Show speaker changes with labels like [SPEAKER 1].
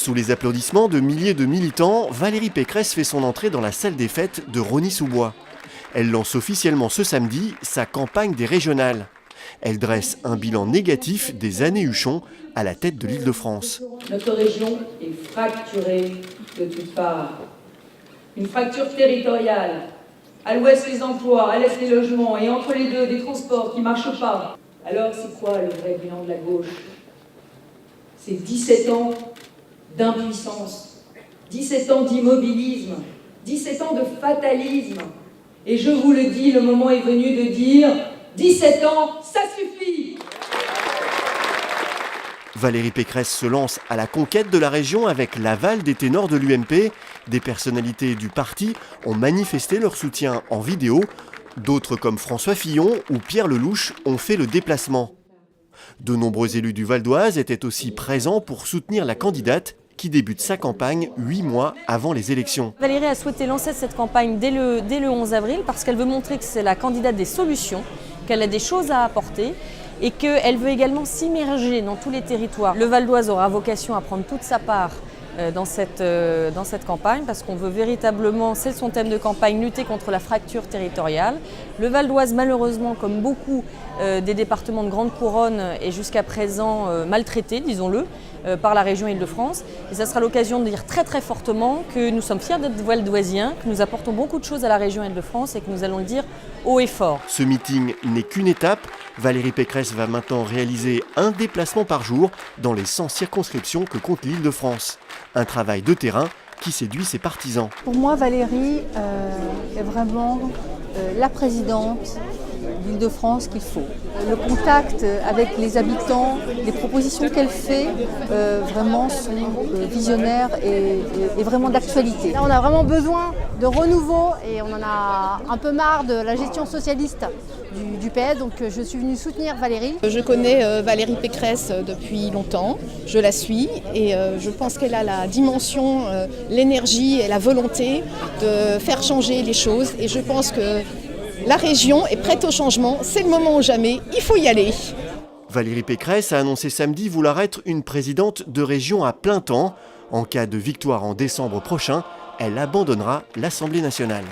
[SPEAKER 1] Sous les applaudissements de milliers de militants, Valérie Pécresse fait son entrée dans la salle des fêtes de Rosny-sous-Bois. Elle lance officiellement ce samedi sa campagne des régionales. Elle dresse un bilan négatif des années Huchon à la tête de l'Île-de-France.
[SPEAKER 2] Notre région est fracturée de toutes parts. Une fracture territoriale. À l'ouest les emplois, à l'est les logements et entre les deux des transports qui ne marchent pas. Alors c'est quoi le vrai bilan de la gauche? C'est 17 ans d'impuissance, 17 ans d'immobilisme, 17 ans de fatalisme. Et je vous le dis, le moment est venu de dire 17 ans, ça suffit!
[SPEAKER 1] Valérie Pécresse se lance à la conquête de la région avec l'aval des ténors de l'UMP. Des personnalités du parti ont manifesté leur soutien en vidéo. D'autres comme François Fillon ou Pierre Lelouch ont fait le déplacement. De nombreux élus du Val d'Oise étaient aussi présents pour soutenir la candidate qui débute sa campagne 8 mois avant les élections.
[SPEAKER 3] Valérie a souhaité lancer cette campagne dès le 11 avril parce qu'elle veut montrer que c'est la candidate des solutions, qu'elle a des choses à apporter et qu'elle veut également s'immerger dans tous les territoires. Le Val d'Oise aura vocation à prendre toute sa part dans cette campagne parce qu'on veut véritablement, c'est son thème de campagne, lutter contre la fracture territoriale. Le Val d'Oise, malheureusement, comme beaucoup des départements de grande couronne, est jusqu'à présent maltraité, disons-le, par la région Île-de-France. Et ça sera l'occasion de dire très très fortement que nous sommes fiers d'être Val-d'Oisiens, que nous apportons beaucoup de choses à la région Île-de-France et que nous allons le dire haut et fort.
[SPEAKER 1] Ce meeting n'est qu'une étape. Valérie Pécresse va maintenant réaliser un déplacement par jour dans les 100 circonscriptions que compte l'Île-de-France. Un travail de terrain qui séduit ses partisans.
[SPEAKER 4] Pour moi, Valérie est vraiment la présidente d'Île-de-France qu'il faut. Le contact avec les habitants, les propositions qu'elle fait, vraiment sont visionnaires et vraiment d'actualité.
[SPEAKER 5] On a vraiment besoin de renouveau et on en a un peu marre de la gestion socialiste du PS, donc je suis venue soutenir Valérie.
[SPEAKER 6] Je connais Valérie Pécresse depuis longtemps, je la suis et je pense qu'elle a la dimension, l'énergie et la volonté de faire changer les choses et je pense que la région est prête au changement, c'est le moment ou jamais, il faut y aller.
[SPEAKER 1] Valérie Pécresse a annoncé samedi vouloir être une présidente de région à plein temps. En cas de victoire en décembre prochain, elle abandonnera l'Assemblée nationale.